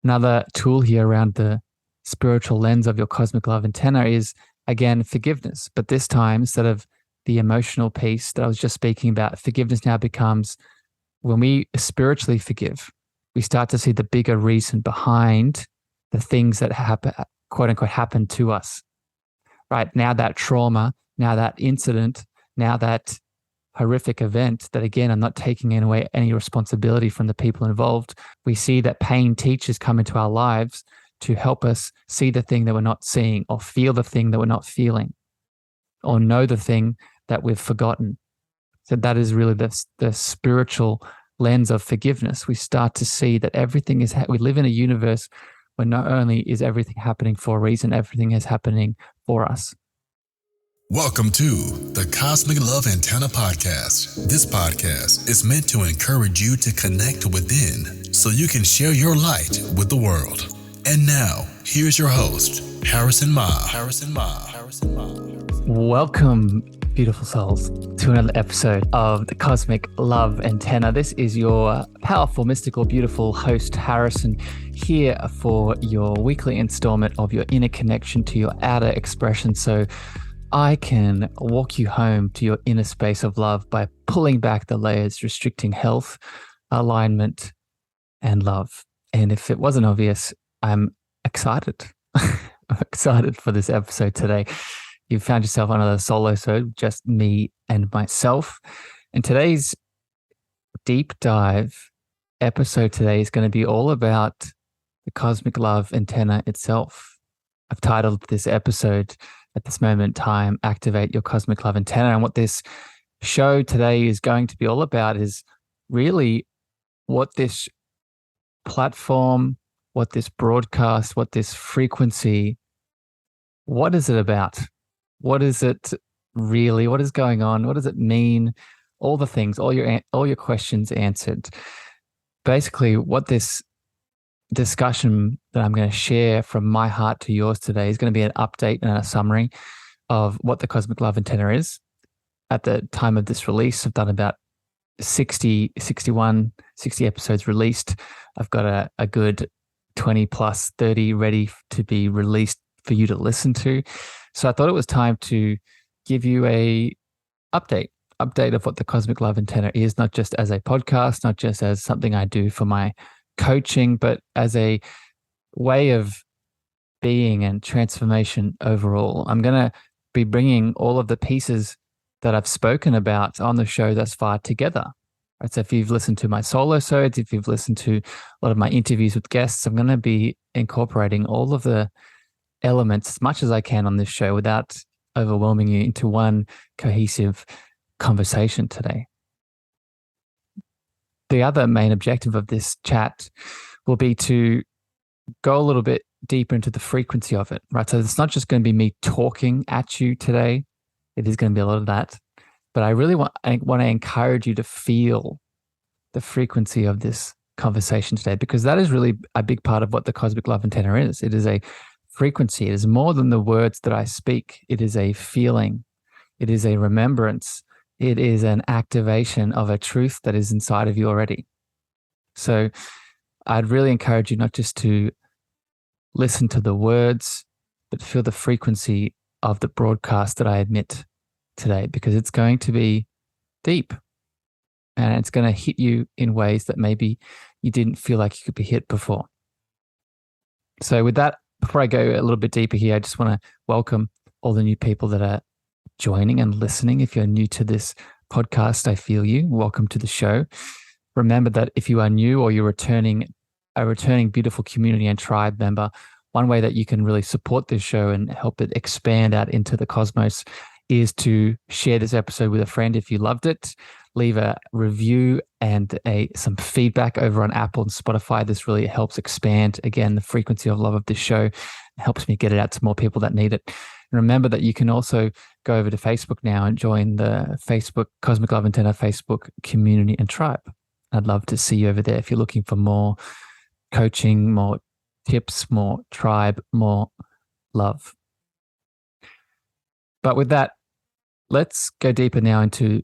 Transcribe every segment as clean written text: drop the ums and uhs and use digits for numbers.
Another tool here around the spiritual lens of your cosmic love antenna is, again, forgiveness. But this time, instead of the emotional piece that I was just speaking about, forgiveness now becomes when we spiritually forgive, we start to see the bigger reason behind the things that happen, quote unquote, happen to us. Right now, that trauma, now that incident, now that horrific event that, again, I'm not taking away any responsibility from the people involved. We see that pain teachers come into our lives to help us see the thing that we're not seeing, or feel the thing that we're not feeling, or know the thing that we've forgotten. So that is really the spiritual lens of forgiveness. We start to see that everything is, we live in a universe where not only is everything happening for a reason, everything is happening for us. Welcome to the Cosmic Love Antenna Podcast. This podcast is meant to encourage you to connect within so you can share your light with the world. And now, here's your host, Harrison Ma. Welcome, beautiful souls, to another episode of the Cosmic Love Antenna. This is your powerful, mystical, beautiful host, Harrison, here for your weekly installment of your inner connection to your outer expression. So I can walk you home to your inner space of love by pulling back the layers, restricting health, alignment, and love. And if it wasn't obvious, I'm excited. I'm excited for this episode today. You've found yourself on another Solo-sode, just me and myself. And today's deep dive episode today is going to be all about the cosmic love antenna itself. I've titled this episode, at this moment in time, Activate Your Cosmic Love Antenna. And what this show today is going to be all about is really what this platform, what this broadcast, what this frequency, what is it about? What is it really? What is going on? What does it mean? All the things, all your questions answered. Basically, what this discussion that I'm going to share from my heart to yours today is going to be an update and a summary of what the cosmic love antenna is. At the time of this release, I've done about 60 episodes released. I've got a good 20 plus 30 ready to be released for you to listen to. So I thought it was time to give you a update of what the cosmic love antenna is, not just as a podcast, not just as something I do for my coaching, but as a way of being and transformation overall. I'm going to be bringing all of the pieces that I've spoken about on the show thus far together. Right? So if you've listened to my solo-sodes, if you've listened to a lot of my interviews with guests, I'm going to be incorporating all of the elements as much as I can on this show without overwhelming you into one cohesive conversation today. The other main objective of this chat will be to go a little bit deeper into the frequency of it, right? So it's not just going to be me talking at you today. It is going to be a lot of that. But I really want to encourage you to feel the frequency of this conversation today, because that is really a big part of what the cosmic love antenna is. It is a frequency. It is more than the words that I speak. It is a feeling. It is a remembrance. It is an activation of a truth that is inside of you already. So I'd really encourage you not just to listen to the words, but feel the frequency of the broadcast that I admit today, because it's going to be deep and it's going to hit you in ways that maybe you didn't feel like you could be hit before. So with that, before I go a little bit deeper here, I just want to welcome all the new people that are joining and listening. If you're new to this podcast, I feel you. Welcome to the show. Remember that if you are new or you're a returning beautiful community and tribe member, one way that you can really support this show and help it expand out into the cosmos is to share this episode with a friend if you loved it. Leave a review and some feedback over on Apple and Spotify. This really helps expand, again, the frequency of love of this show. It helps me get it out to more people that need it. And remember that you can also go over to Facebook now and join the Facebook Cosmic Love Antenna Facebook community and tribe. I'd love to see you over there if you're looking for more coaching, more tips, more tribe, more love. But with that, let's go deeper now into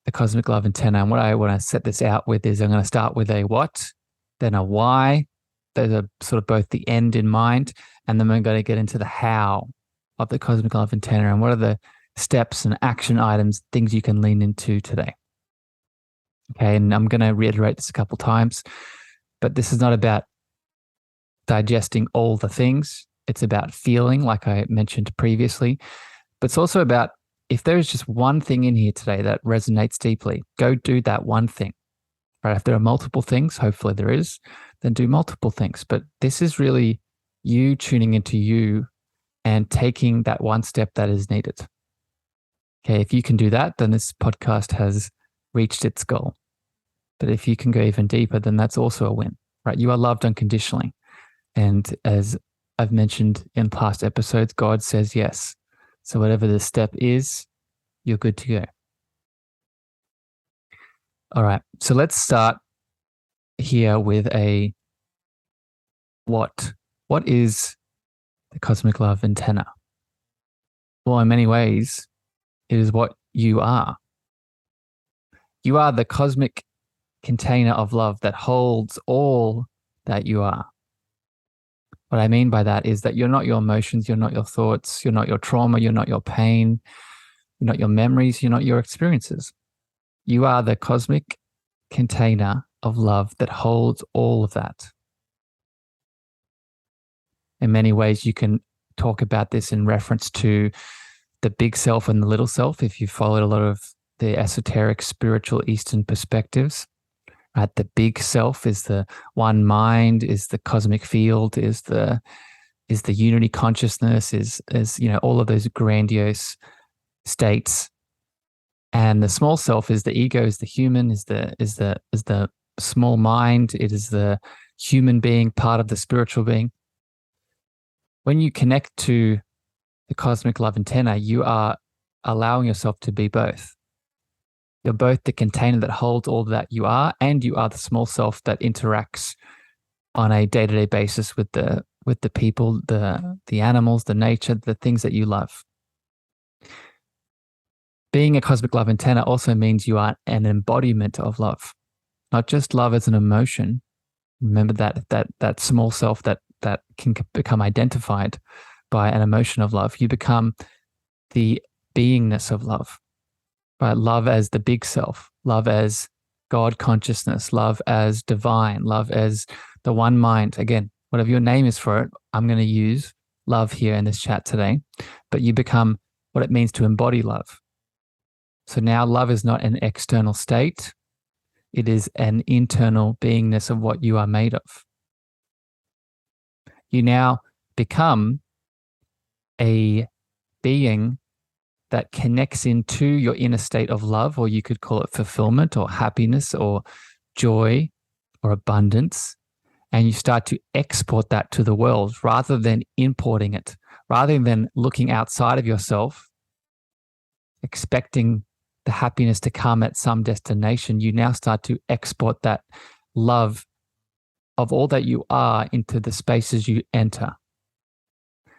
the cosmic love antenna. And what I want to set this out with is I'm going to start with a what, then a why, Those are sort of both the end in mind, and then we're going to get into the how of the cosmic love antenna and what are the steps and action items, things you can lean into today. Okay, and I'm going to reiterate this a couple times, but this is not about digesting all the things. It's about feeling, like I mentioned previously, but it's also about if there is just one thing in here today that resonates deeply, go do that one thing. Right? If there are multiple things, hopefully there is, then do multiple things. But this is really you tuning into you and taking that one step that is needed. Okay, if you can do that, then this podcast has reached its goal. But if you can go even deeper, then that's also a win, right? You are loved unconditionally. And as I've mentioned in past episodes, God says yes. So whatever the step is, you're good to go. All right. So let's start here with a what. What is the cosmic love antenna? Well, in many ways, it is what you are. You are the cosmic container of love that holds all that you are. What I mean by that is that you're not your emotions, you're not your thoughts, you're not your trauma, you're not your pain, you're not your memories, you're not your experiences. You are the cosmic container of love that holds all of that. In many ways, you can talk about this in reference to the big self and the little self. If you followed a lot of the esoteric, spiritual Eastern perspectives, right? The big self is the one mind, is the cosmic field, is the unity consciousness, is all of those grandiose states. And the small self is the ego, is the human, is the small mind. It is the human being, part of the spiritual being. When you connect to the cosmic love antenna, you are allowing yourself to be both. You're both the container that holds all that you are, and you are the small self that interacts on a day-to-day basis with the people, the animals, the nature, the things that you love. Being a cosmic love antenna also means you are an embodiment of love, not just love as an emotion. Remember that small self that can become identified by an emotion of love. You become the beingness of love. Right? Love as the big self, love as God consciousness, love as divine, love as the one mind. Again, whatever your name is for it, I'm going to use love here in this chat today, but you become what it means to embody love. So now love is not an external state. It is an internal beingness of what you are made of. You now become a being that connects into your inner state of love, or you could call it fulfillment or happiness or joy or abundance. And you start to export that to the world rather than importing it, rather than looking outside of yourself, expecting the happiness to come at some destination. You now start to export that love of all that you are into the spaces you enter.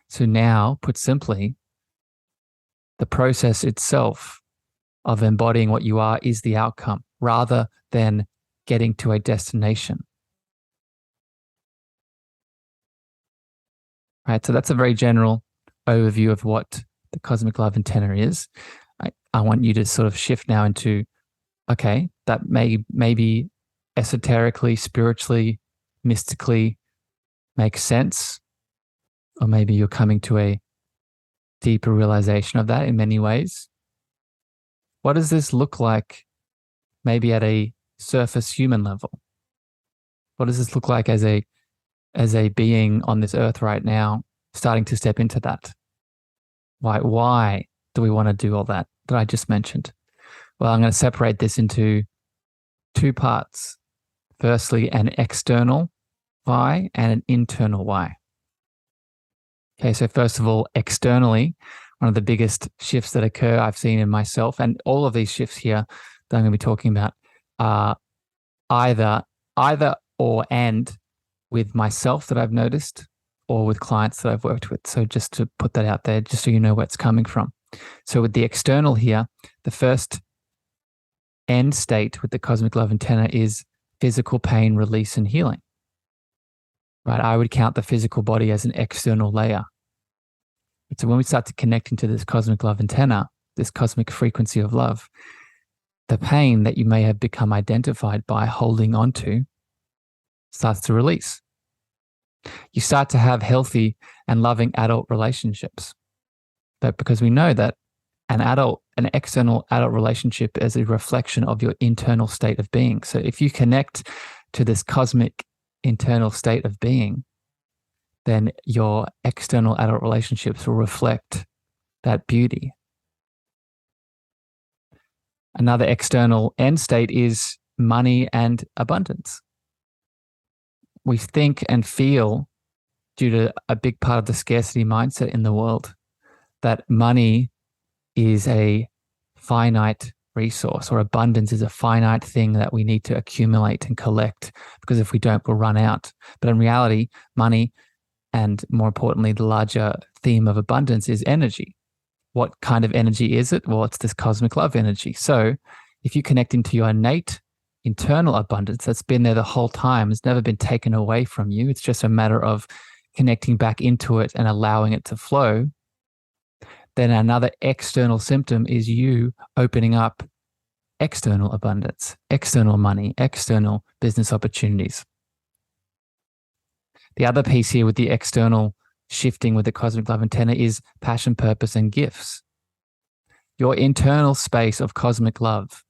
So now, put simply, the process itself of embodying what you are is the outcome rather than getting to a destination. Right, so that's a very general overview of what the cosmic love antenna is. I want you to sort of shift now into, okay, that maybe esoterically, spiritually, mystically makes sense, or maybe you're coming to a deeper realization of that in many ways. What does this look like maybe at a surface human level? What does this look like as a being on this earth right now, starting to step into that? Why do we want to do all that I just mentioned? Well, I'm going to separate this into two parts. Firstly, an external why and an internal why. Okay, so first of all, externally, one of the biggest shifts that occur I've seen in myself, and all of these shifts here that I'm going to be talking about are either or and with myself that I've noticed, or with clients that I've worked with. So just to put that out there, just so you know where it's coming from. So with the external here, the first end state with the cosmic love antenna is physical pain, release, and healing. right? I would count the physical body as an external layer. So when we start to connect into this cosmic love antenna, this cosmic frequency of love, the pain that you may have become identified by holding on to starts to release. You start to have healthy and loving adult relationships. But because we know that an external adult relationship is a reflection of your internal state of being. So if you connect to this cosmic internal state of being, then your external adult relationships will reflect that beauty. Another external end state is money and abundance. We think and feel, due to a big part of the scarcity mindset in the world, that money is a finite resource, or abundance is a finite thing that we need to accumulate and collect, because if we don't, we'll run out. But in reality, money, and more importantly, the larger theme of abundance, is energy. What kind of energy is it? Well, it's this cosmic love energy. So if you connect into your innate internal abundance that's been there the whole time, it's never been taken away from you. It's just a matter of connecting back into it and allowing it to flow. Then another external symptom is you opening up external abundance, external money, external business opportunities. The other piece here with the external shifting with the cosmic love antenna is passion, purpose, and gifts. Your internal space of cosmic love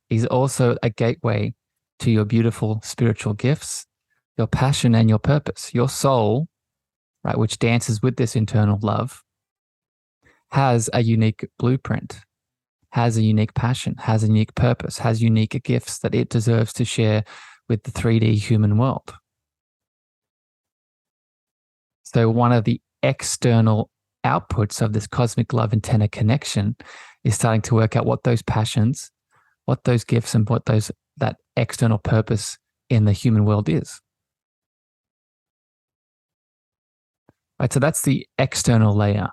is also a gateway to your beautiful spiritual gifts, your passion, and your purpose. Your soul, right, which dances with this internal love, has a unique blueprint, has a unique passion, has a unique purpose, has unique gifts that it deserves to share with the 3D human world. So one of the external outputs of this cosmic love antenna connection is starting to work out what those passions, what those gifts, and what that external purpose in the human world is. Right, so that's the external layer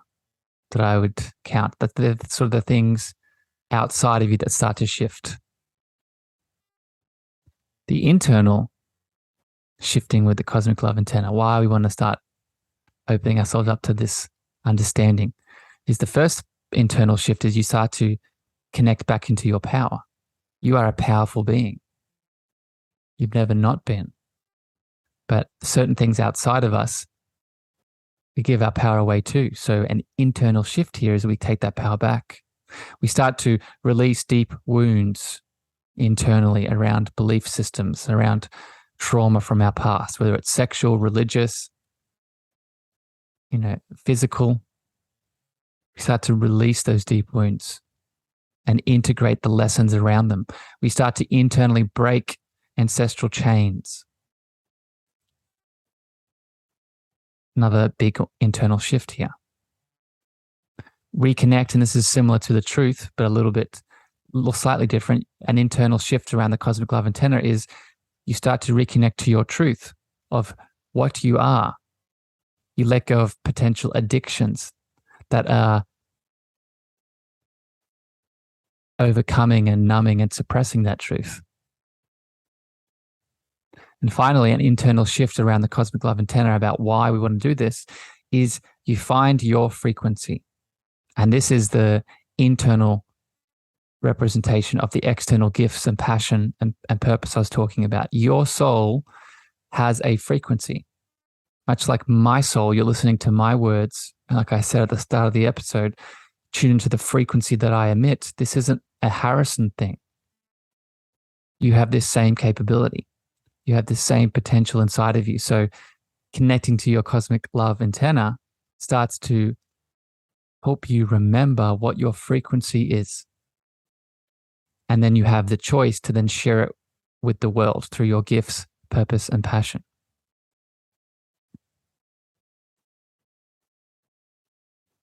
that I would count. That they're sort of the things outside of you that start to shift. The internal shifting with the cosmic love antenna, why we want to start opening ourselves up to this understanding, is the first internal shift is you start to connect back into your power. You are a powerful being. You've never not been. But certain things outside of us, we give our power away too. So an internal shift here is we take that power back. We start to release deep wounds internally around belief systems, around trauma from our past, whether it's sexual, religious, physical. We start to release those deep wounds and integrate the lessons around them. We start to internally break ancestral chains. Another big internal shift here. Reconnect, and this is similar to the truth, but a little slightly different. An internal shift around the cosmic love antenna is you start to reconnect to your truth of what you are. You let go of potential addictions that are overcoming and numbing and suppressing that truth. And finally, an internal shift around the cosmic love antenna about why we want to do this is you find your frequency. And this is the internal representation of the external gifts and passion and purpose I was talking about. Your soul has a frequency. Much like my soul, you're listening to my words. And like I said at the start of the episode, tune into the frequency that I emit. This isn't a Harrison thing. You have this same capability. You have the same potential inside of you. So connecting to your cosmic love antenna starts to help you remember what your frequency is. And then you have the choice to then share it with the world through your gifts, purpose, and passion.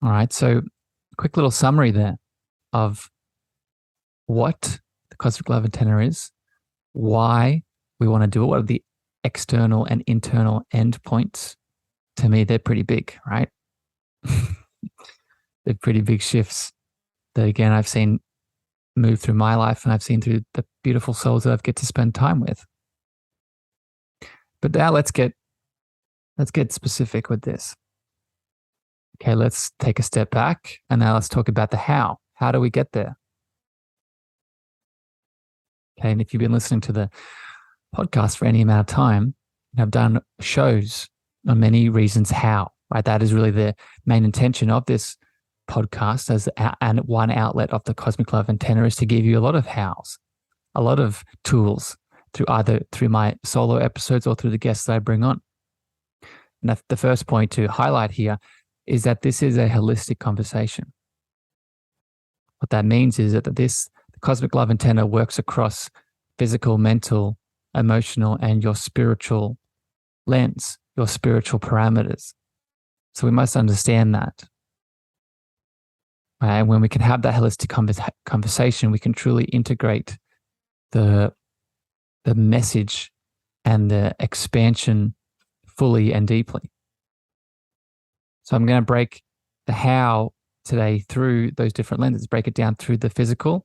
All right, so quick little summary there of what the cosmic love antenna is, why we want to do it, what are the external and internal endpoints. To me, they're pretty big, right? They're pretty big shifts that, again, I've seen move through my life, and I've seen through the beautiful souls that I've get to spend time with. But now let's get Let's get specific with this. Okay, let's take a step back and now let's talk about the how. How do we get there? Okay, and if you've been listening to the podcast for any amount of time, I've done shows on many reasons how, right? That is really the main intention of this podcast as one outlet of the Cosmic Love Antenna is to give you a lot of hows, a lot of tools through my solo episodes or through the guests that I bring on. And the first point to highlight here is that this is a holistic conversation. What that means is that the Cosmic Love Antenna works across physical, mental, emotional, and your spiritual lens, your spiritual parameters. So we must understand that. And when we can have that holistic conversation, we can truly integrate the message and the expansion fully and deeply. So I'm going to break the how today through those different lenses, break it down through the physical,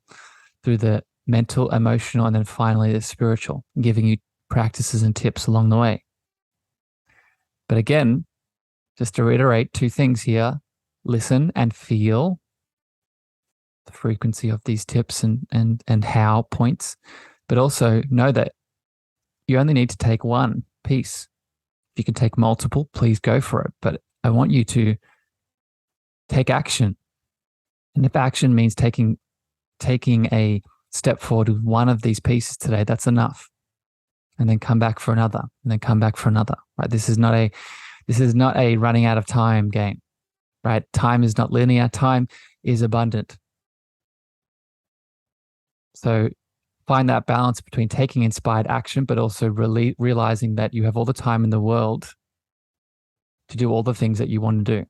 through the mental, emotional, and then finally the spiritual, giving you practices and tips along the way. But again, just to reiterate two things here, listen and feel the frequency of these tips and how points, but also know that you only need to take one piece. If you can take multiple, please go for it. But I want you to take action. And if action means taking a step forward with one of these pieces today, that's enough. And then come back for another, and then come back for another. Right? This is not a running out of time game. Right? Time is not linear. Time is abundant. So find that balance between taking inspired action, but also realizing that you have all the time in the world to do all the things that you want to do.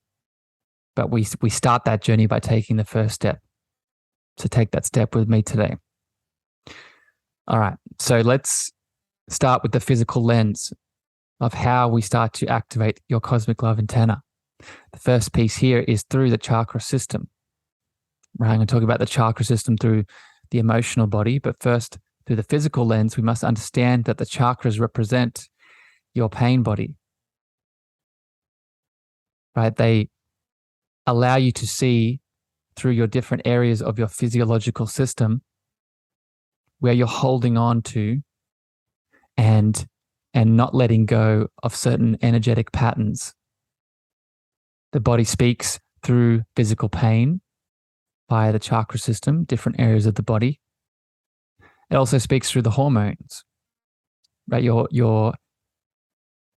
But we start that journey by taking the first step. So take that step with me today. All right. So let's start with the physical lens of how we start to activate your Cosmic Love Antenna. The first piece here is through the chakra system. Right? I'm going to talk about the chakra system through the emotional body, but first, through the physical lens, we must understand that the chakras represent your pain body. Right? They allow you to see through your different areas of your physiological system where you're holding on to and not letting go of certain energetic patterns. The body speaks through physical pain via the chakra system, different areas of the body. It also speaks through the hormones, right? Your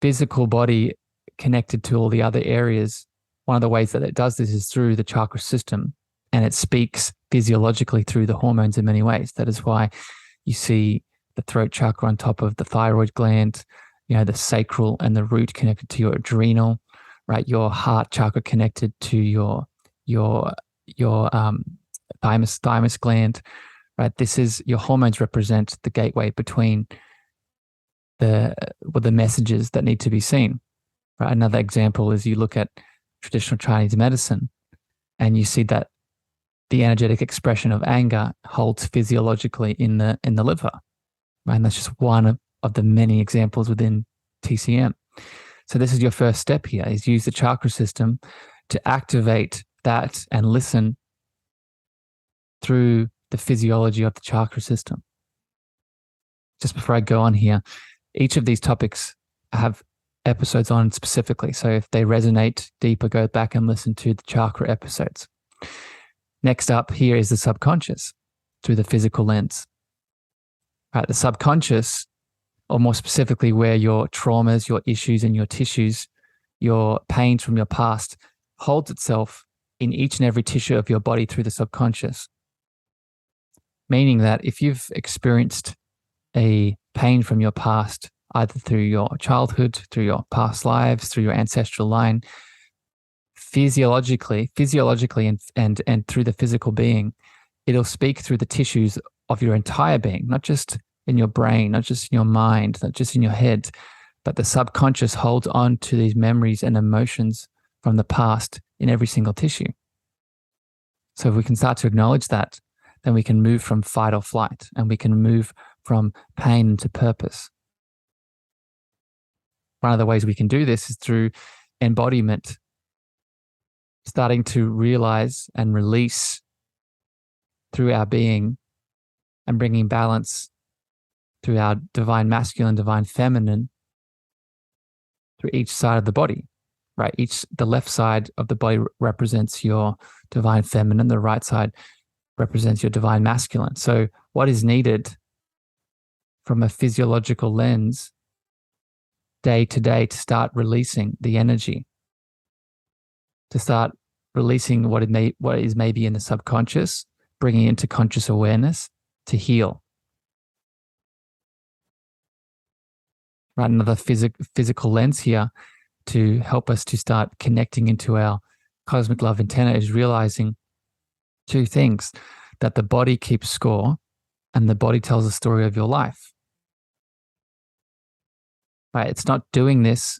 physical body connected to all the other areas. One of the ways that it does this is through the chakra system, and it speaks physiologically through the hormones in many ways. That is why you see the throat chakra on top of the thyroid gland, the sacral and the root connected to your adrenal, right? Your heart chakra connected to your thymus gland, right? This is your hormones represent the gateway between the messages that need to be seen. Right? Another example is you look at traditional Chinese medicine and you see that the energetic expression of anger holds physiologically in the liver. Right? And that's just one of the many examples within TCM. So this is your first step here, is use the chakra system to activate that and listen through the physiology of the chakra system. Just before I go on here, each of these topics have episodes on specifically. So if they resonate deeper, go back and listen to the chakra episodes. Next up here is the subconscious through the physical lens. Right, the subconscious, or more specifically where your traumas, your issues and your tissues, your pains from your past holds itself in each and every tissue of your body through the subconscious. Meaning that if you've experienced a pain from your past, either through your childhood, through your past lives, through your ancestral line, physiologically and through the physical being, it'll speak through the tissues of your entire being, not just in your brain, not just in your mind, not just in your head, but the subconscious holds on to these memories and emotions from the past in every single tissue. So if we can start to acknowledge that, then we can move from fight or flight, and we can move from pain into purpose. one of the ways we can do this is through embodiment, starting to realize and release through our being and bringing balance through our divine masculine, divine feminine, through each side of the body, right? The left side of the body represents your divine feminine, the right side represents your divine masculine. So what is needed from a physiological lens day to day to start releasing the energy, to start releasing what is maybe in the subconscious, bringing it into conscious awareness to heal. Right, another physical lens here to help us to start connecting into our cosmic love antenna is realizing two things: that the body keeps score and the body tells the story of your life. Right, it's not doing this.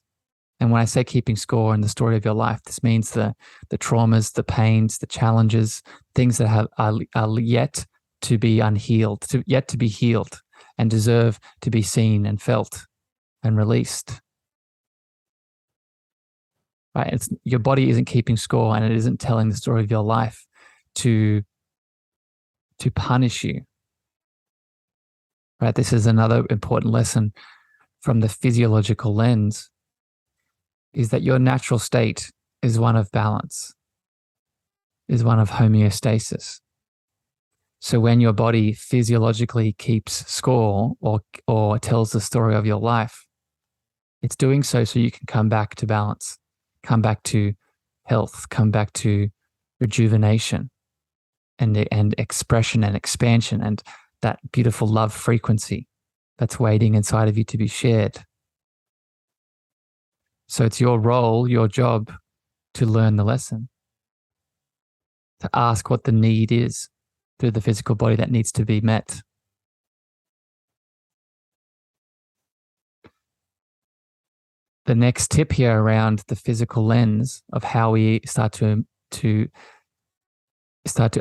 And when I say keeping score and the story of your life, this means the traumas, the pains, the challenges, things that are yet to be unhealed, yet to be healed and deserve to be seen and felt and released. Right? Your body isn't keeping score and it isn't telling the story of your life to punish you. Right? This is another important lesson from the physiological lens, is that your natural state is one of balance, is one of homeostasis. So when your body physiologically keeps score or tells the story of your life, it's doing so you can come back to balance, come back to health, come back to rejuvenation and expression and expansion and that beautiful love frequency that's waiting inside of you to be shared. So it's your role, your job to learn the lesson, to ask what the need is through the physical body that needs to be met. The next tip here around the physical lens of how we start to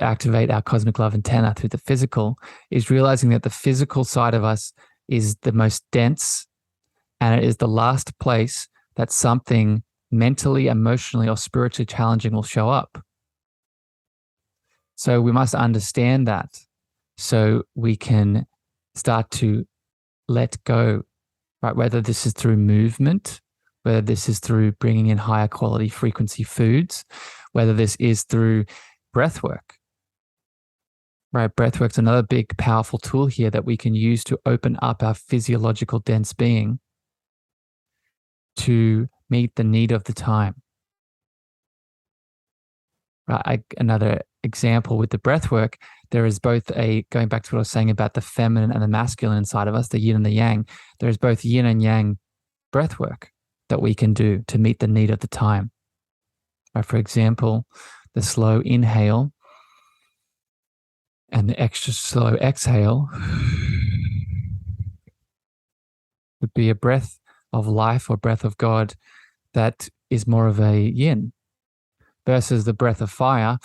activate our cosmic love antenna through the physical is realizing that the physical side of us is the most dense, and it is the last place that something mentally, emotionally, or spiritually challenging will show up. So we must understand that so we can start to let go, right? Whether this is through movement, whether this is through bringing in higher quality frequency foods, whether this is through breath work, right? Breath work is another big, powerful tool here that we can use to open up our physiological dense being to meet the need of the time. Right. Another example with the breath work, there is both going back to what I was saying about the feminine and the masculine inside of us, the yin and the yang, there is both yin and yang breath work that we can do to meet the need of the time. Right. For example, the slow inhale and the extra slow exhale would be a breath of life or breath of God that is more of a yin, versus the breath of fire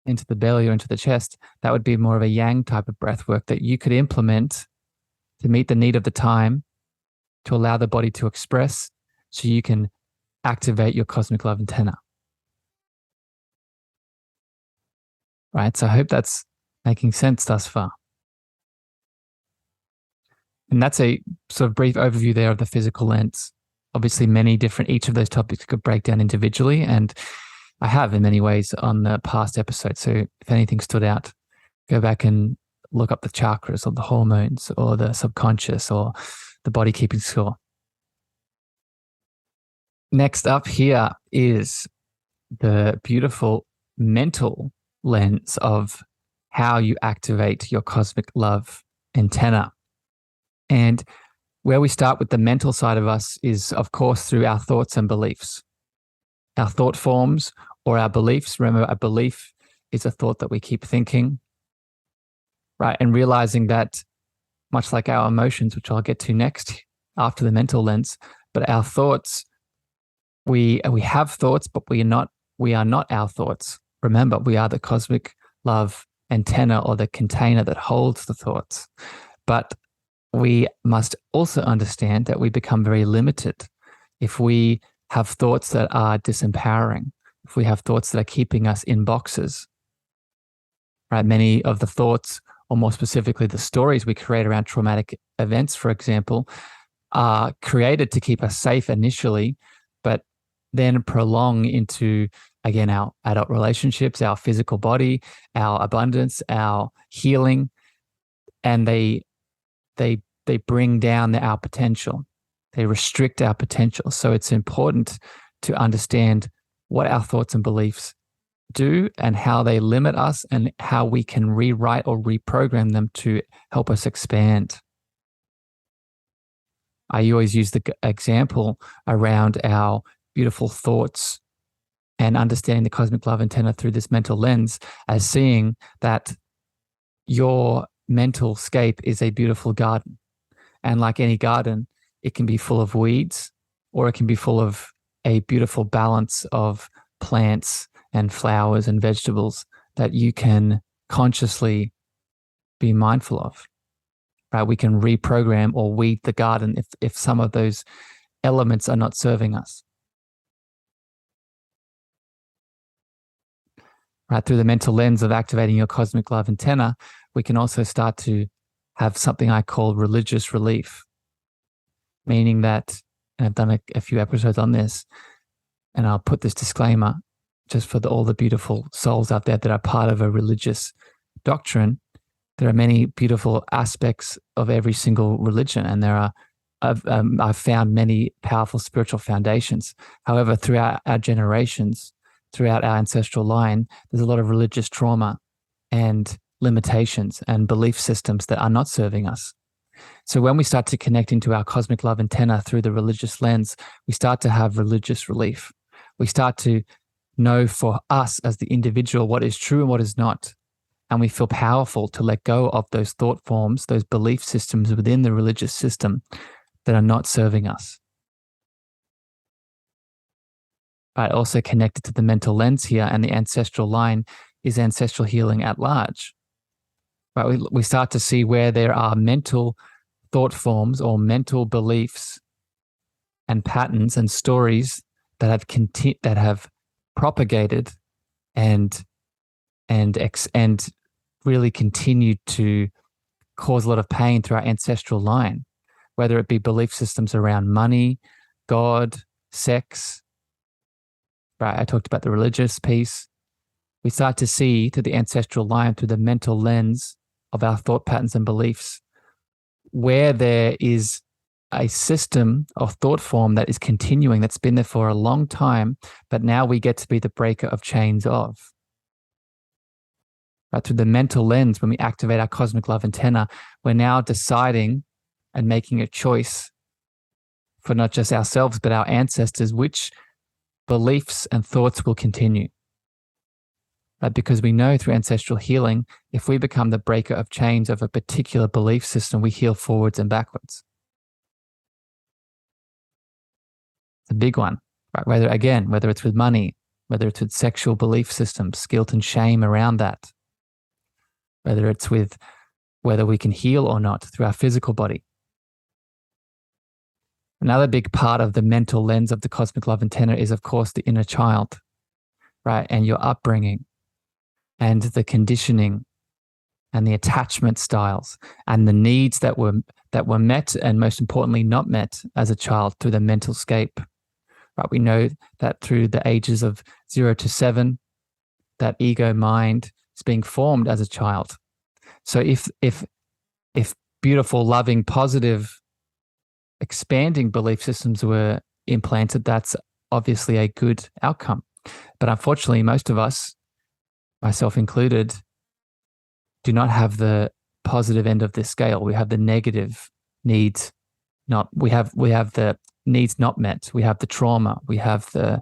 into the belly or into the chest. That would be more of a yang type of breath work that you could implement to meet the need of the time, to allow the body to express so you can activate your cosmic love antenna. Right? So I hope that's making sense thus far. And that's a sort of brief overview there of the physical lens. Obviously, each of those topics could break down individually, and I have in many ways on the past episodes. So if anything stood out, go back and look up the chakras or the hormones or the subconscious or the body keeping score. Next up here is the beautiful mental lens of how you activate your cosmic love antenna. And where we start with the mental side of us is, of course, through our thoughts and beliefs. Our thought forms or our beliefs. Remember, a belief is a thought that we keep thinking, right? And realizing that, much like our emotions, which I'll get to next after the mental lens, but our thoughts, we have thoughts, but we are not our thoughts. Remember, we are the cosmic love antenna or the container that holds the thoughts. But we must also understand that we become very limited if we have thoughts that are disempowering, if we have thoughts that are keeping us in boxes. Right? Many of the thoughts, or more specifically, the stories we create around traumatic events, for example, are created to keep us safe initially, but then prolong into, again, our adult relationships, our physical body, our abundance, our healing, and they bring down our potential. They restrict our potential. So it's important to understand what our thoughts and beliefs do and how they limit us and how we can rewrite or reprogram them to help us expand. I always use the example around our beautiful thoughts and understanding the cosmic love antenna through this mental lens as seeing that your mental scape is a beautiful garden. And like any garden, it can be full of weeds or it can be full of a beautiful balance of plants and flowers and vegetables that you can consciously be mindful of. Right? We can reprogram or weed the garden if some of those elements are not serving us. Right? Through the mental lens of activating your cosmic love antenna, we can also start to have something I call religious relief, meaning that, and I've done a few episodes on this, and I'll put this disclaimer just for all the beautiful souls out there that are part of a religious doctrine. There are many beautiful aspects of every single religion, and I've found many powerful spiritual foundations. However, throughout our generations, throughout our ancestral line, there's a lot of religious trauma and limitations and belief systems that are not serving us. So when we start to connect into our cosmic love antenna through the religious lens, we start to have religious relief. We start to know for us as the individual what is true and what is not. And we feel powerful to let go of those thought forms, those belief systems within the religious system that are not serving us. But also connected to the mental lens here and the ancestral line is ancestral healing at large. Right? We start to see where there are mental thought forms or mental beliefs and patterns and stories that have propagated and really continued to cause a lot of pain through our ancestral line, whether it be belief systems around money, God, sex. Right, I talked about the religious piece. We start to see through the ancestral line, through the mental lens of our thought patterns and beliefs, where there is a system of thought form that is continuing, that's been there for a long time, but now we get to be the breaker of chains of. Right, through the mental lens, when we activate our cosmic love antenna, we're now deciding and making a choice for not just ourselves, but our ancestors, which beliefs and thoughts will continue. Right, because we know through ancestral healing, if we become the breaker of chains of a particular belief system, we heal forwards and backwards. It's a big one, right? Whether it's with money, whether it's with sexual belief systems, guilt and shame around that, whether it's with whether we can heal or not through our physical body. Another big part of the mental lens of the cosmic love antenna is, of course, the inner child, right? And your upbringing and the conditioning and the attachment styles and the needs that were met and, most importantly, not met as a child through the mental scape. Right? We know that through the ages of 0 to 7, that ego mind is being formed as a child. So if beautiful, loving, positive, expanding belief systems were implanted, that's obviously a good outcome. But unfortunately, most of us, myself included, do not have the positive end of this scale. We have the negative needs we have the needs not met. We have the trauma. We have the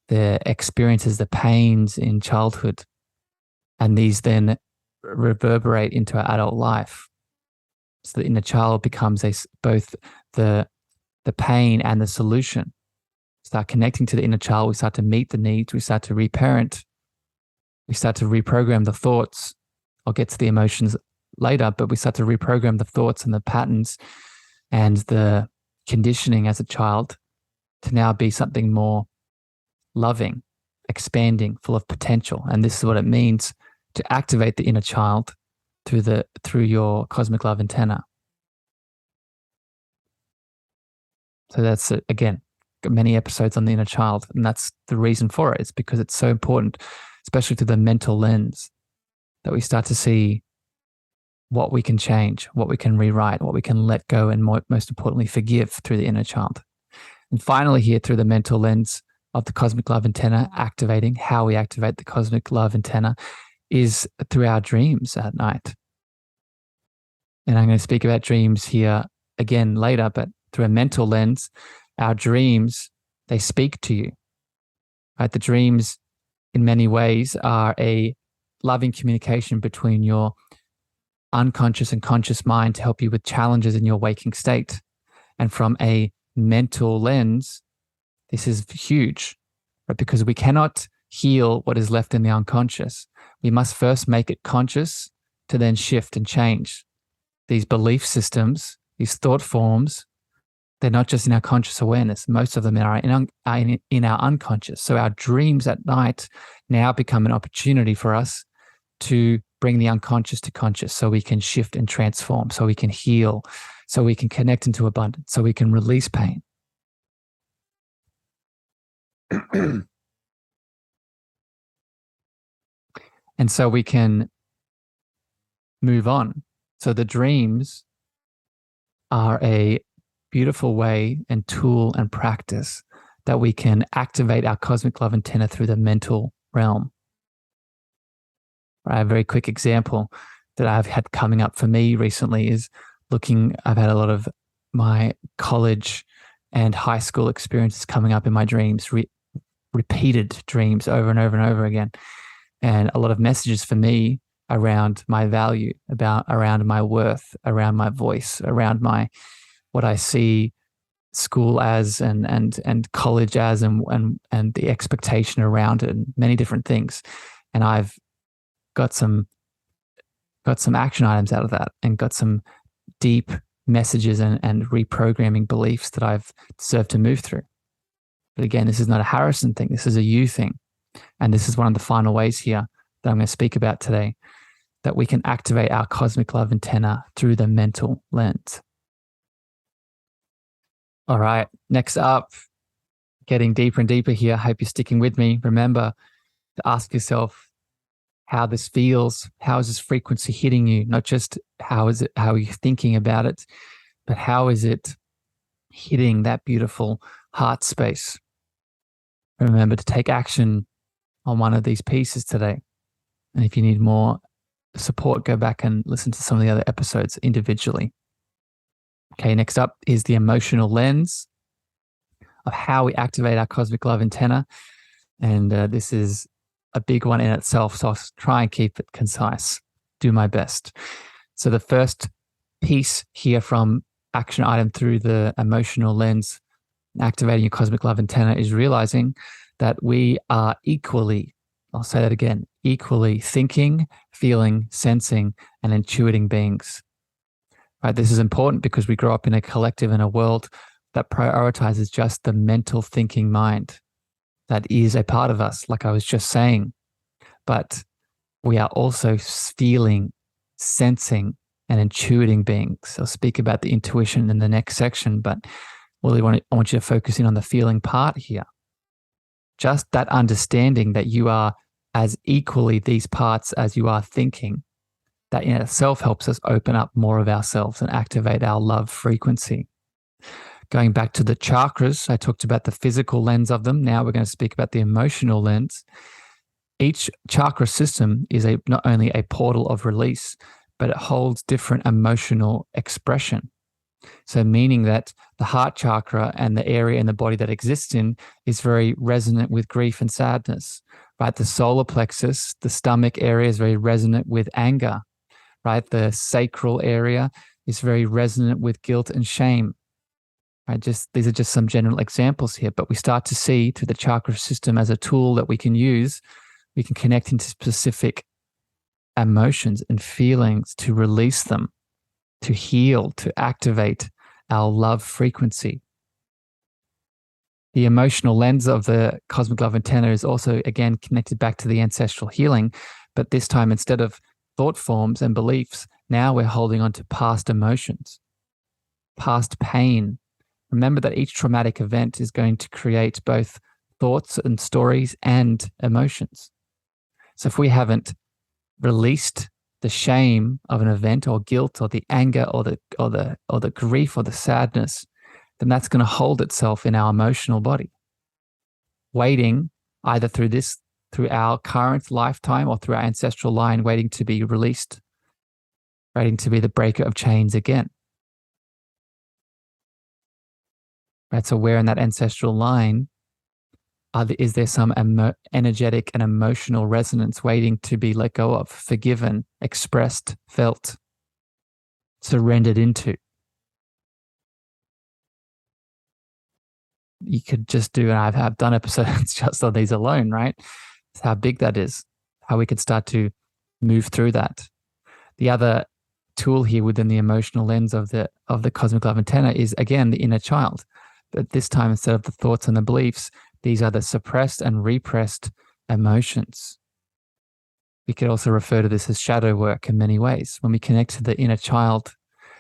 experiences, the pains in childhood. And these then reverberate into our adult life. So the inner child becomes both the pain and the solution. Start connecting to the inner child. We start to meet the needs. We start to reparent. We start to reprogram the thoughts. I'll get to the emotions later, but we start to reprogram the thoughts and the patterns and the conditioning as a child to now be something more loving, expanding, full of potential. And this is what it means to activate the inner child through your cosmic love antenna. So that's, again, many episodes on the inner child. And that's the reason for it. It's because it's so important, especially through the mental lens, that we start to see what we can change, what we can rewrite, what we can let go, and most importantly, forgive through the inner child. And finally, here through the mental lens of the cosmic love antenna, activating how we activate the cosmic love antenna is through our dreams at night. And I'm going to speak about dreams here again later, but through a mental lens, our dreams, they speak to you. Right? The dreams, in many ways, are a loving communication between your unconscious and conscious mind to help you with challenges in your waking state. And from a mental lens, this is huge, right? Because we cannot heal what is left in the unconscious. We must first make it conscious to then shift and change. These belief systems, these thought forms, they're not just in our conscious awareness. Most of them are in our unconscious. So our dreams at night now become an opportunity for us to bring the unconscious to conscious, so we can shift and transform, so we can heal, so we can connect into abundance, so we can release pain. And so we can move on. So the dreams are a beautiful way and tool and practice that we can activate our cosmic love antenna through the mental realm. A very quick example that I've had coming up for me recently is I've had a lot of my college and high school experiences coming up in my dreams, repeated dreams over and over and over again. And a lot of messages for me around my value, around my worth, around my voice, around what I see school as and college as and the expectation around it, and many different things. And I've got some action items out of that, and got some deep messages and reprogramming beliefs that I've deserved to move through. But again, this is not a Harrison thing. This is a you thing. And this is one of the final ways here that I'm going to speak about today, that we can activate our cosmic love antenna through the mental lens. All right, next up, getting deeper and deeper here. I hope you're sticking with me. Remember to ask yourself how this feels. How is this frequency hitting you? Not just how are you thinking about it, but how is it hitting that beautiful heart space? Remember to take action on one of these pieces today. And if you need more support, go back and listen to some of the other episodes individually. Okay, next up is the emotional lens of how we activate our cosmic love antenna. And this is a big one in itself, so I'll try and keep it concise, do my best. So the first piece here from action item through the emotional lens, activating your cosmic love antenna, is realizing that we are equally, I'll say that again, equally thinking, feeling, sensing, and intuiting beings. Right? This is important because we grow up in a collective, in a world that prioritizes just the mental thinking mind. That is a part of us, like I was just saying. But we are also feeling, sensing, and intuiting beings. I'll speak about the intuition in the next section, but really I want you to focus in on the feeling part here. Just that understanding that you are as equally these parts as you are thinking, that in itself helps us open up more of ourselves and activate our love frequency. Going back to the chakras, I talked about the physical lens of them. Now we're going to speak about the emotional lens. Each chakra system is not only a portal of release, but it holds different emotional expression. So meaning that the heart chakra and the area in the body that exists in is very resonant with grief and sadness, right? The solar plexus, the stomach area, is very resonant with anger, right? The sacral area is very resonant with guilt and shame. Right? These are just some general examples here, but we start to see through the chakra system as a tool that we can use. We can connect into specific emotions and feelings, to release them, to heal, to activate our love frequency. The emotional lens of the cosmic love antenna is also, again, connected back to the ancestral healing, but this time, instead of thought forms and beliefs, now we're holding on to past emotions, past pain. Remember that each traumatic event is going to create both thoughts and stories and emotions. So if we haven't released the shame of an event, or guilt, or the anger, or the grief, or the sadness, then that's going to hold itself in our emotional body, waiting either through our current lifetime or through our ancestral line, waiting to be released, waiting to be the breaker of chains again. Right, so where in that ancestral line is there some energetic and emotional resonance waiting to be let go of, forgiven, expressed, felt, surrendered into? You could just do, and I've done episodes just on these alone, right? It's how big that is, how we could start to move through that. The other tool here within the emotional lens of the cosmic love antenna is, again, the inner child. But this time, instead of the thoughts and the beliefs, these are the suppressed and repressed emotions. We could also refer to this as shadow work in many ways. When we connect to the inner child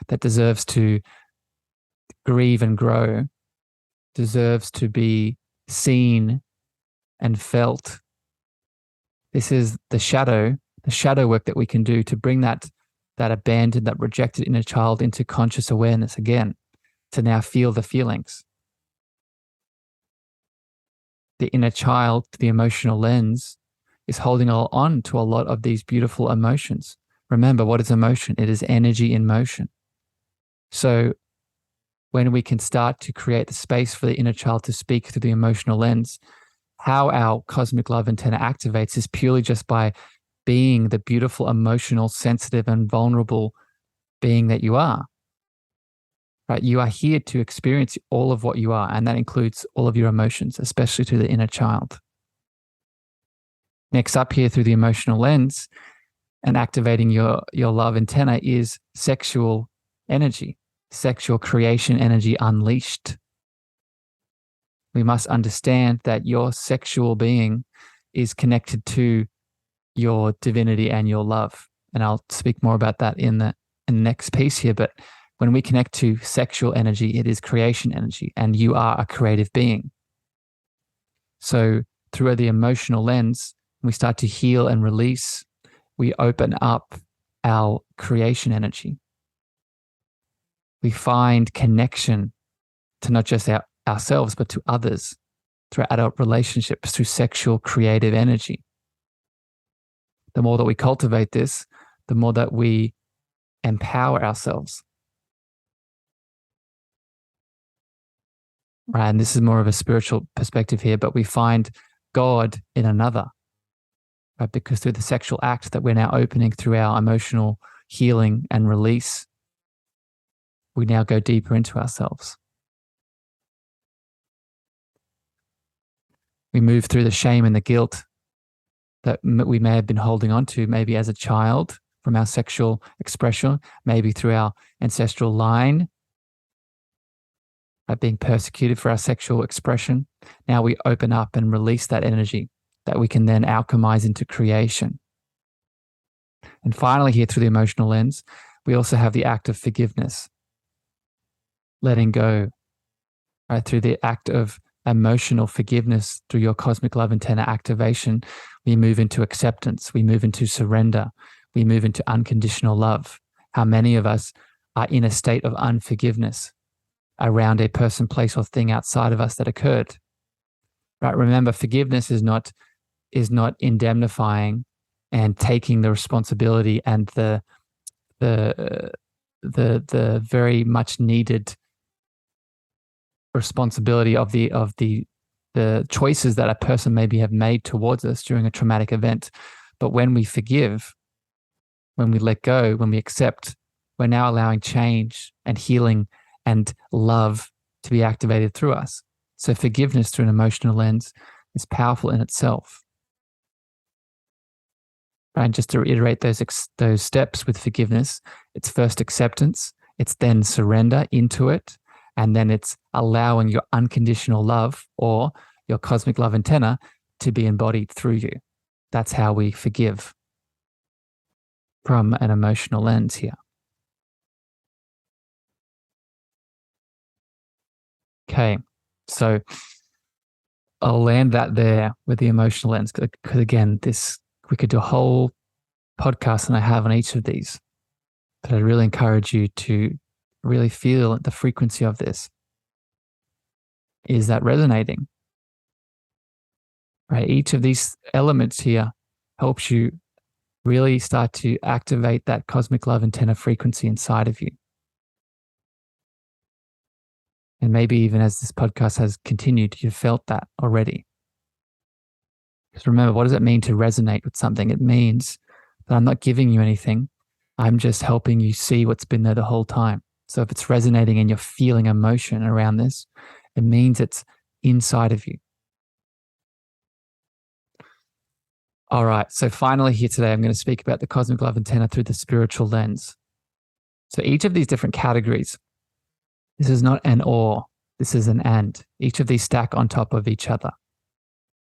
that deserves to grieve and grow, deserves to be seen and felt. This is the shadow work that we can do to bring that abandoned, that rejected inner child into conscious awareness again, to now feel the feelings. The inner child, the emotional lens, is holding on to a lot of these beautiful emotions. Remember, what is emotion? It is energy in motion. So when we can start to create the space for the inner child to speak through the emotional lens, how our cosmic love antenna activates is purely just by being the beautiful, emotional, sensitive, and vulnerable being that you are. Right? You are here to experience all of what you are, and that includes all of your emotions, especially to the inner child. Next up here, through the emotional lens and activating your love antenna, is sexual energy. Sexual creation energy unleashed. We must understand that your sexual being is connected to your divinity and your love. And I'll speak more about that in the next piece here. But when we connect to sexual energy, it is creation energy, and you are a creative being. So through the emotional lens, we start to heal and release. We open up our creation energy. We find connection to not just ourselves, but to others through adult relationships, through sexual creative energy. The more that we cultivate this, the more that we empower ourselves. Right? And this is more of a spiritual perspective here, but we find God in another, right? Because through the sexual act that we're now opening through our emotional healing and release, we now go deeper into ourselves. We move through the shame and the guilt that we may have been holding on to, maybe as a child from our sexual expression, maybe through our ancestral line, being persecuted for our sexual expression. Now we open up and release that energy that we can then alchemize into creation. And finally, here through the emotional lens, we also have the act of forgiveness, letting go, right? Through the act of emotional forgiveness, through your cosmic love antenna activation, we move into acceptance, we move into surrender, we move into unconditional love. How many of us are in a state of unforgiveness around a person, place, or thing outside of us that occurred? Right? Remember, forgiveness is not indemnifying and taking the responsibility and the very much needed responsibility of the choices that a person maybe have made towards us during a traumatic event. But when we forgive, when we let go, when we accept, we're now allowing change and healing and love to be activated through us. So forgiveness through an emotional lens is powerful in itself. Right? And just to reiterate those steps with forgiveness, it's first acceptance, it's then surrender into it, and then it's allowing your unconditional love or your cosmic love antenna to be embodied through you. That's how we forgive from an emotional lens here. Okay, so I'll land that there with the emotional lens because again, we could do a whole podcast and I have on each of these, but I'd really encourage you to really feel the frequency of this. Is that resonating? Right, each of these elements here helps you really start to activate that cosmic love antenna frequency inside of you. And maybe even as this podcast has continued, you've felt that already. Because remember, what does it mean to resonate with something? It means that I'm not giving you anything. I'm just helping you see what's been there the whole time. So if it's resonating and you're feeling emotion around this, it means it's inside of you. All right. So finally here today, I'm going to speak about the cosmic love antenna through the spiritual lens. So each of these different categories, this is not an or, this is an and. Each of these stack on top of each other.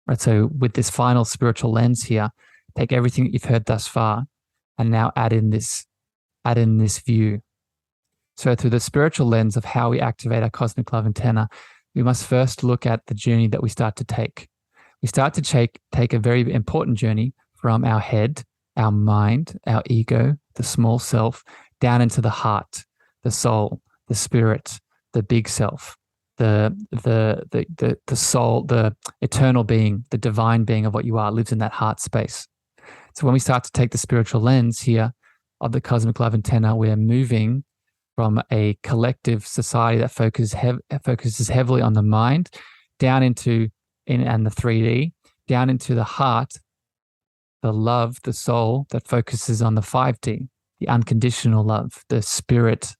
Right. So with this final spiritual lens here, take everything that you've heard thus far and now add in this view. So through the spiritual lens of how we activate our cosmic love antenna, we must first look at the journey that we start to take. We start to take a very important journey from our head, our mind, our ego, the small self, down into the heart, the soul, the spirit, the big self, the soul, the eternal being, the divine being of what you are lives in that heart space. So when we start to take the spiritual lens here of the cosmic love antenna, we're moving from a collective society that focuses heavily on the mind down into and the 3D, down into the heart, the love, the soul that focuses on the 5D, the unconditional love, the spirit,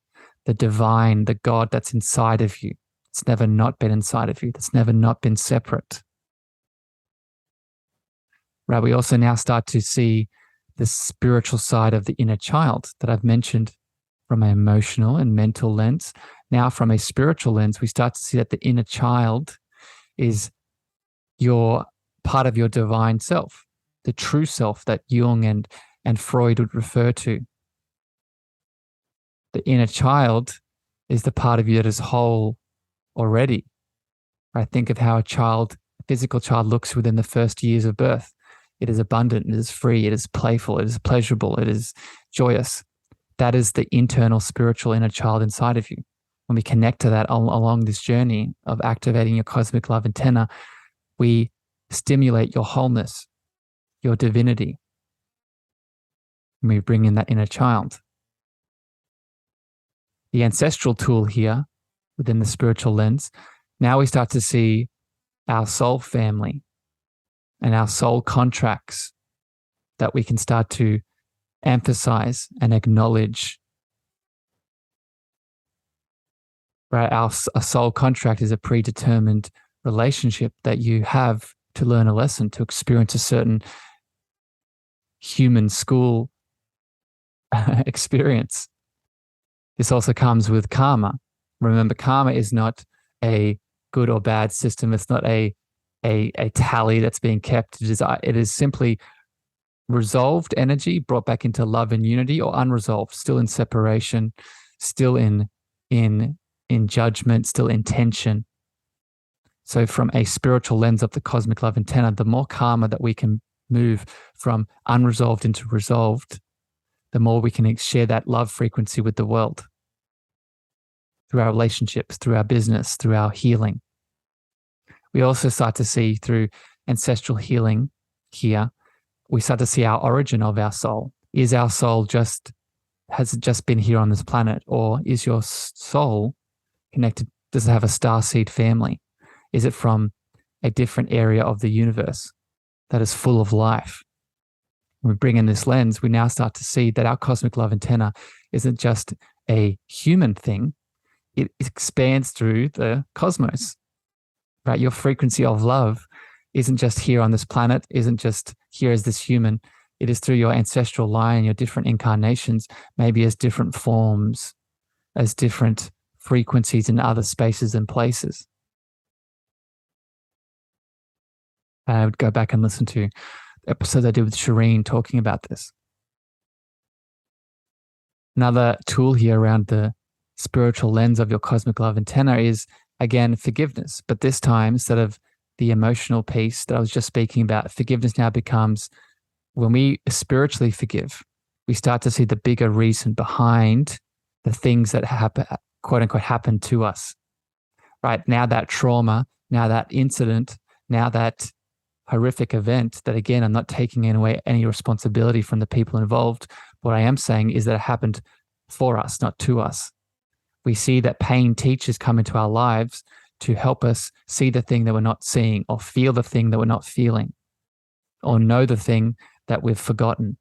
the divine, the God that's inside of you. It's never not been inside of you. That's never not been separate. Right? We also now start to see the spiritual side of the inner child that I've mentioned from an emotional and mental lens. Now from a spiritual lens, we start to see that the inner child is your part of your divine self, the true self that Jung and Freud would refer to. The inner child is the part of you that is whole already. I think of how a physical child looks within the first years of birth. It is abundant, it is free, it is playful, it is pleasurable, it is joyous. That is the internal spiritual inner child inside of you. When we connect to that along this journey of activating your cosmic love antenna, we stimulate your wholeness, your divinity. And we bring in that inner child. The ancestral tool here within the spiritual lens, now we start to see our soul family and our soul contracts that we can start to emphasize and acknowledge. Right? A soul contract is a predetermined relationship that you have to learn a lesson, to experience a certain human school experience. This also comes with karma. Remember, karma is not a good or bad system. It's not a tally that's being kept. It is simply resolved energy brought back into love and unity, or unresolved, still in separation, still in judgment, still in tension. So from a spiritual lens of the cosmic love antenna, the more karma that we can move from unresolved into resolved, the more we can share that love frequency with the world through our relationships, through our business, through our healing. We also start to see through ancestral healing here, we start to see our origin of our soul. Is our soul has it just been here on this planet, or is your soul connected? Does it have a starseed family? Is it from a different area of the universe that is full of life? When we bring in this lens, we now start to see that our cosmic love antenna isn't just a human thing. It expands through the cosmos, right? Your frequency of love isn't just here on this planet, isn't just here as this human. it is through your ancestral line, your different incarnations, maybe as different forms, as different frequencies in other spaces and places. I would go back and listen to episodes I did with Shireen talking about this. Another tool here around the spiritual lens of your cosmic love antenna is, again, forgiveness. But this time, instead of the emotional piece that I was just speaking about, forgiveness now becomes, when we spiritually forgive, we start to see the bigger reason behind the things that happen, quote unquote, happen to us. Right now, that trauma, now that incident, now that horrific event, that again, I'm not taking away any responsibility from the people involved. What I am saying is that it happened for us, not to us. We see that pain teachers come into our lives to help us see the thing that we're not seeing, or feel the thing that we're not feeling, or know the thing that we've forgotten.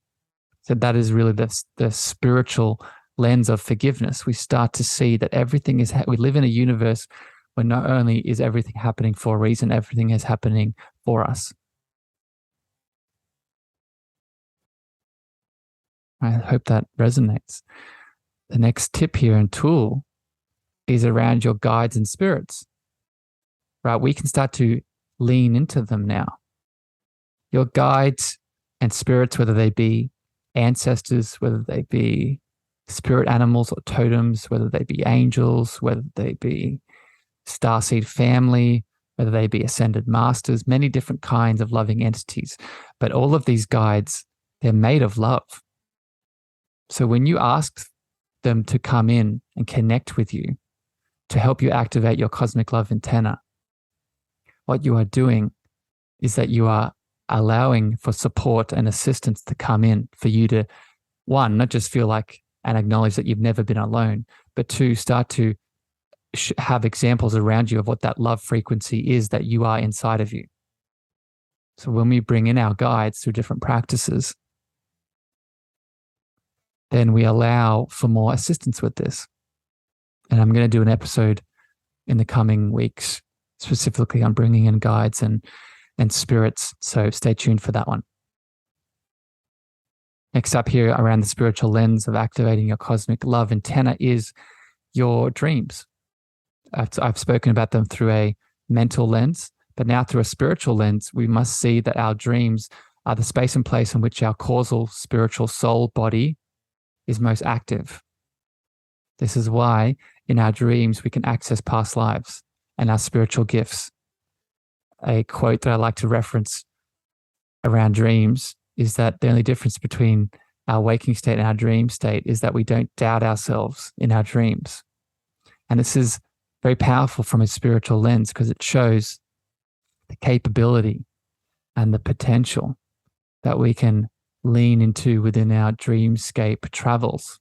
So that is really the spiritual lens of forgiveness. We start to see that everything is, we live in a universe where not only is everything happening for a reason, everything is happening for us. I hope that resonates. The next tip here and tool is around your guides and spirits. Right? We can start to lean into them now. Your guides and spirits, whether they be ancestors, whether they be spirit animals or totems, whether they be angels, whether they be starseed family, whether they be ascended masters, many different kinds of loving entities. But all of these guides, they're made of love. So when you ask them to come in and connect with you to help you activate your cosmic love antenna, what you are doing is that you are allowing for support and assistance to come in for you to, one, not just feel like and acknowledge that you've never been alone, but two, start to have examples around you of what that love frequency is that you are inside of you. So when we bring in our guides through different practices, then we allow for more assistance with this. And I'm going to do an episode in the coming weeks specifically on bringing in guides and spirits. So stay tuned for that one. Next up here around the spiritual lens of activating your cosmic love antenna is your dreams. I've spoken about them through a mental lens, but now through a spiritual lens, we must see that our dreams are the space and place in which our causal spiritual soul body is most active. This is why in our dreams we can access past lives and our spiritual gifts. A quote that I like to reference around dreams is that the only difference between our waking state and our dream state is that we don't doubt ourselves in our dreams. And this is very powerful from a spiritual lens because it shows the capability and the potential that we can lean into within our dreamscape travels.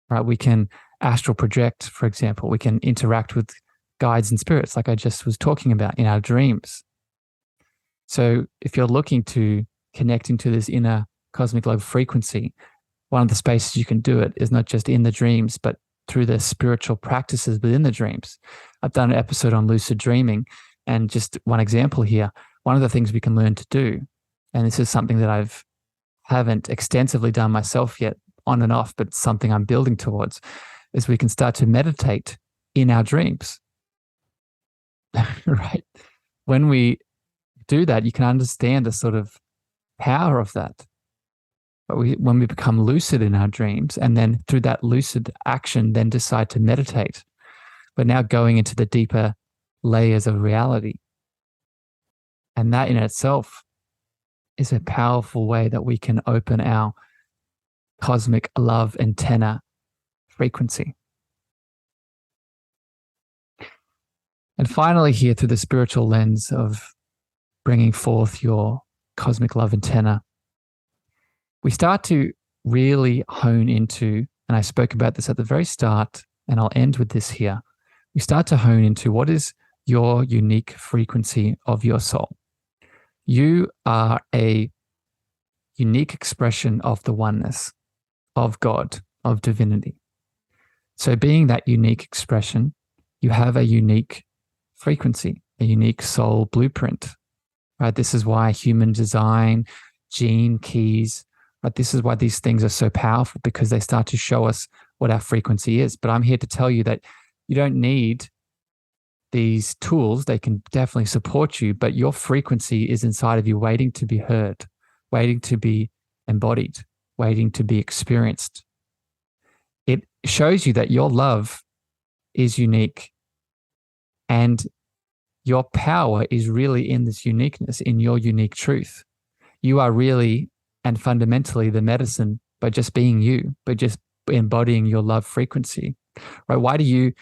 Right? We can astral project, for example. We can interact with guides and spirits like I just was talking about in our dreams. So if you're looking to connect into this inner cosmic love frequency, one of the spaces you can do it is not just in the dreams, but through the spiritual practices within the dreams. I've done an episode on lucid dreaming, and just one example here, one of the things we can learn to do, and this is something that haven't extensively done myself yet, on and off, but something I'm building towards, is we can start to meditate in our dreams. Right? When we do that, you can understand the sort of power of that. But when we become lucid in our dreams, and then through that lucid action, then decide to meditate, we're now going into the deeper layers of reality. And that in itself is a powerful way that we can open our cosmic love antenna frequency. And finally here, through the spiritual lens of bringing forth your cosmic love antenna, we start to really hone into, and I spoke about this at the very start, and I'll end with this here. We start to hone into what is your unique frequency of your soul. You are a unique expression of the oneness, of God, of divinity. So being that unique expression, you have a unique frequency, a unique soul blueprint. right? This is why human design, gene keys, right? This is why these things are so powerful, because they start to show us what our frequency is. But I'm here to tell you that you don't need these tools. They can definitely support you, but your frequency is inside of you, waiting to be heard, waiting to be embodied, waiting to be experienced. It shows you that your love is unique, and your power is really in this uniqueness, in your unique truth. You are really and fundamentally the medicine by just being you, by just embodying your love frequency, right? Why do you,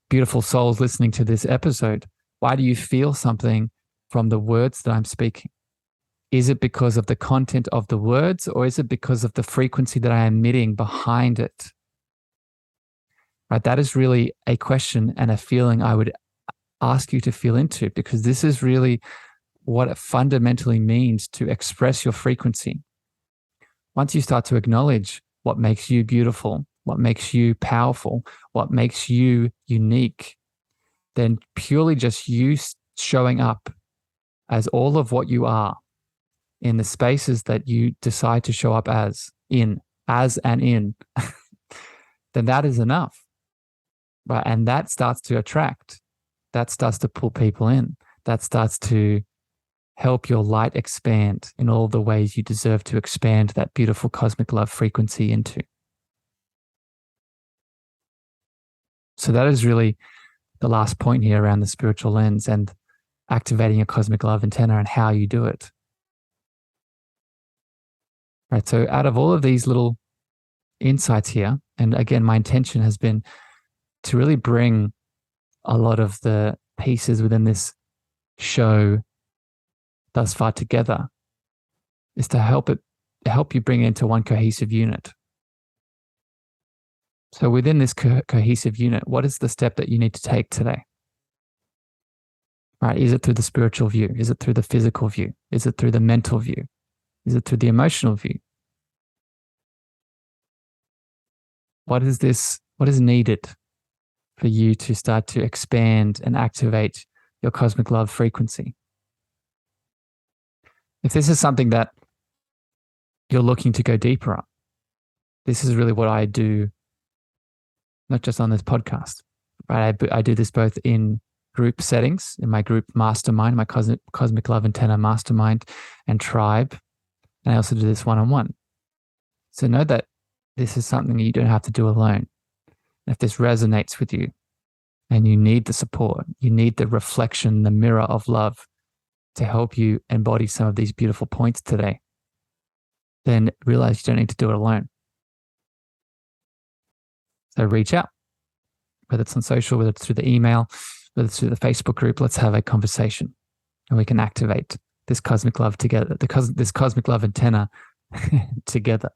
beautiful souls listening to this episode, why do you feel something from the words that I'm speaking? Is it because of the content of the words, or is it because of the frequency that I am emitting behind it? Right? That is really a question and a feeling I would ask you to feel into, because this is really what it fundamentally means to express your frequency. Once you start to acknowledge what makes you beautiful, what makes you powerful, what makes you unique, then purely just you showing up as all of what you are in the spaces that you decide to show up as and in, then that is enough, right? And that starts to attract, that starts to pull people in, that starts to help your light expand in all the ways you deserve to expand that beautiful cosmic love frequency into. So that is really the last point here around the spiritual lens and activating a cosmic love antenna and how you do it. Right. So out of all of these little insights here, and again, my intention has been to really bring a lot of the pieces within this show thus far together, is to help you bring it into one cohesive unit. So within this cohesive unit, what is the step that you need to take today? Right? Is it through the spiritual view? Is it through the physical view? Is it through the mental view? Is it through the emotional view? What is needed for you to start to expand and activate your cosmic love frequency? If this is something that you're looking to go deeper on, this is really what I do, not just on this podcast, right? I do this both in group settings, in my group mastermind, my Cosmic Love Antenna mastermind and tribe. And I also do this one-on-one. So know that this is something you don't have to do alone. If this resonates with you and you need the support, you need the reflection, the mirror of love to help you embody some of these beautiful points today, then realize you don't need to do it alone. So reach out, whether it's on social, whether it's through the email, whether it's through the Facebook group. Let's have a conversation and we can activate this cosmic love together, this cosmic love antenna together.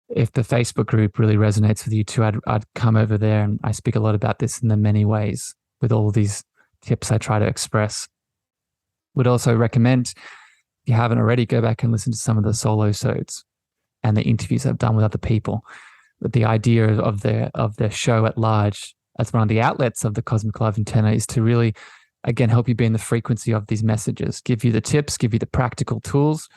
If the Facebook group really resonates with you too, I'd come over there, and I speak a lot about this in the many ways with all of these tips I try to express. Would also recommend, if you haven't already, go back and listen to some of the solo-sodes and the interviews I've done with other people. But the idea of the show at large as one of the outlets of the Cosmic Love Antenna is to really, again, help you be in the frequency of these messages, give you the tips, give you the practical tools,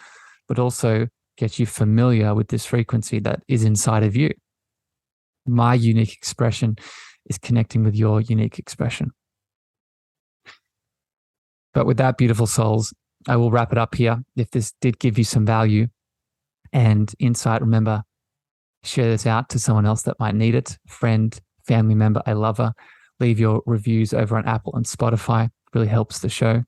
but also get you familiar with this frequency that is inside of you. My unique expression is connecting with your unique expression. But with that, beautiful souls, I will wrap it up here. If this did give you some value and insight, remember, share this out to someone else that might need it. Friend, family member, a lover. Leave your reviews over on Apple and Spotify. It really helps the show.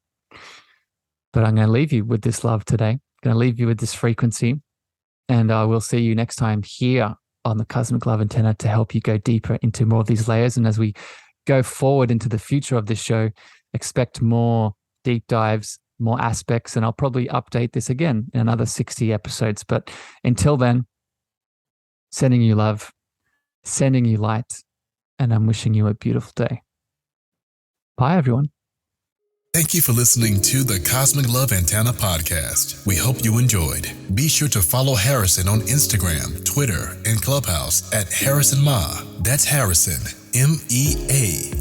But I'm going to leave you with this love today. Going to leave you with this frequency, and I will see you next time here on the Cosmic Love Antenna to help you go deeper into more of these layers. And as we go forward into the future of this show, expect more deep dives, more aspects, and I'll probably update this again in another 60 episodes. But until then, sending you love, sending you light, and I'm wishing you a beautiful day. Bye, everyone. Thank you for listening to the Cosmic Love Antenna podcast. We hope you enjoyed. Be sure to follow Harrison on Instagram, Twitter, and Clubhouse at Harrison Ma. That's Harrison, Meagher.